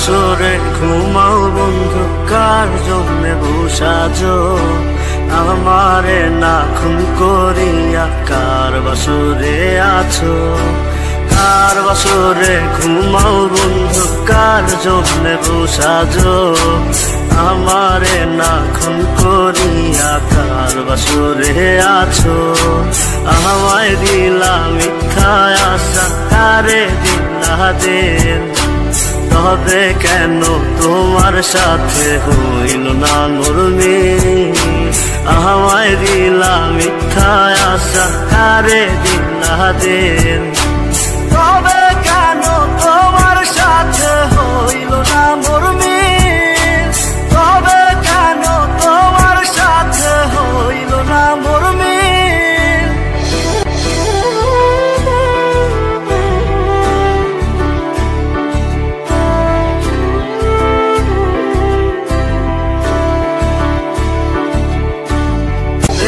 বাসরে ঘুমাও বন্ধু, কার জন্যে বসাজো আমারে না খুন করিয়া? কার বাসরে আছো? কার বাসরে ঘুমাও বন্ধু, কার জন্যে বসাজো আমারে না খুন করিয়া? কার বাসরে আছো? আমায় দিলা মিথ্যা আশা, কারে দিলা দিন? তবে কেন তোমার সাথে হইল না মোর মিল? আমায় দিলা মিথ্যা আশা, কারে দিলা দিন? তবে কেন তোমার সাথে হইল না মোর মিল? তবে কেন তোমার সাথে হইল না মোর মিল?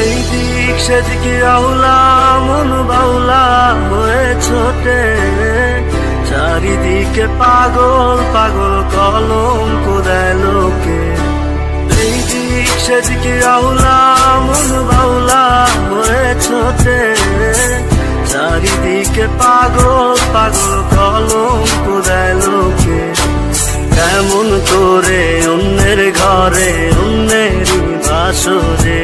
এই দিক সেদিকে আউলা মন বাউলা হয়ে ছোটে, চারিদিকে পাগল পাগল কলঙ্ক দেয় লোকে। এই দিক সেদিকে আউলা মন বাউলা হয়ে ছোটে, চারিদিকে পাগল পাগল কলঙ্ক দেয় লোকে। কেমন করে অন্যের ঘরে অন্যেরই বাসরে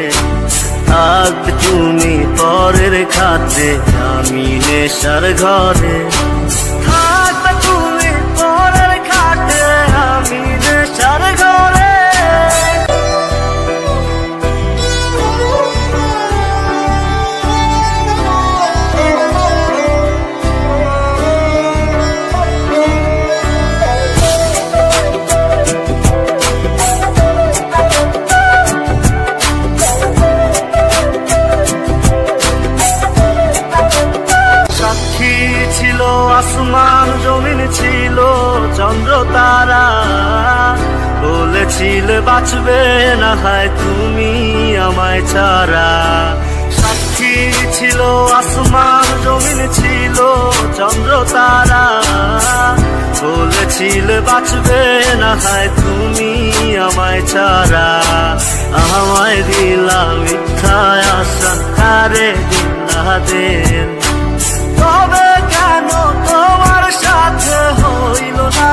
থাকবে তুমি পরের খাতে, আমি নেশার ঘরে? থাকবে তুমি পরের খাতে, আমি নেশার ঘরে? ছিল আসমান জমিন, ছিল চন্দ্র তারা, বলেছিলে বাঁচবে না হয় তুমি আমায় ছাড়া। সাক্ষী ছিল আসমান জমিন, ছিল চন্দ্র তারা, বলেছিলে বাঁচবে না হয় তুমি আমায় ছাড়া। আমায় দিলা মিথ্যা আশা, কারে দিলা দিন? তবে কেন তোমার সাথে হইল না?